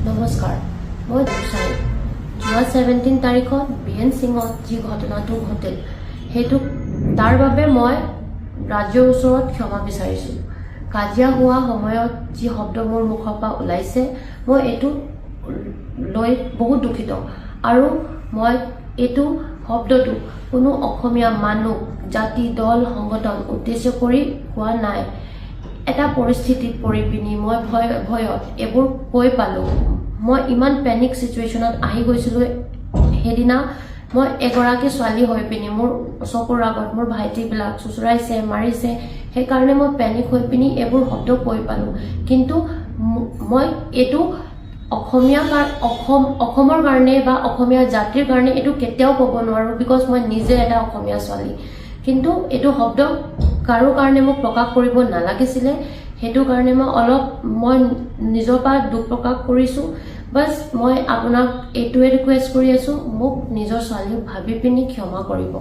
নমস্কাৰ, মই দুচাই যোৱা 17 তাৰিখত BN সিঙত যি ঘটনাটো ঘটিল সেইটো তাৰ বাবে মই ৰাজ্যৰ ওচৰত ক্ষমা বিচাৰিছোঁ। কাজিয়া হোৱা সময়ত যি শব্দ মোৰ মুখৰ পৰা ওলাইছে মই এইটো লৈ বহুত দুখিত আৰু মই এইটো শব্দটো কোনো অসমীয়া মানুহ জাতি দল সংগঠন উদ্দেশ্য কৰি কোৱা নাই। এটা পৰিস্থিতিত পৰি পিনি মই ভয়ত এইবোৰ কৈ পালোঁ। মই ইমান পেনিক চিটুৱেশ্যনত আহি গৈছিলোঁ। সেইদিনা মই এগৰাকী ছোৱালী হৈ পিনি মোৰ চকুৰ আগত মোৰ ভাইটিবিলাক চুচুৰাইছে মাৰিছে, সেইকাৰণে মই পেনিক হৈ পিনি এইবোৰ শব্দ কৈ পালোঁ। কিন্তু মই এইটো অসমৰ কাৰণে বা অসমীয়া জাতিৰ কাৰণে এইটো কেতিয়াও ক'ব নোৱাৰোঁ, বিকজ মই নিজে এটা অসমীয়া ছোৱালী। কিন্তু এইটো শব্দ কাৰো কাৰণে মোক প্ৰকাশ কৰিব নালাগিছিলে, সেইটো কাৰণে মই নিজৰ পৰা দুখ প্ৰকাশ কৰিছোঁ। বাছ মই আপোনাক এইটোৱে ৰিকুৱেষ্ট কৰি আছোঁ, মোক নিজৰ ছোৱালীক ভাবি পিনি ক্ষমা কৰিব।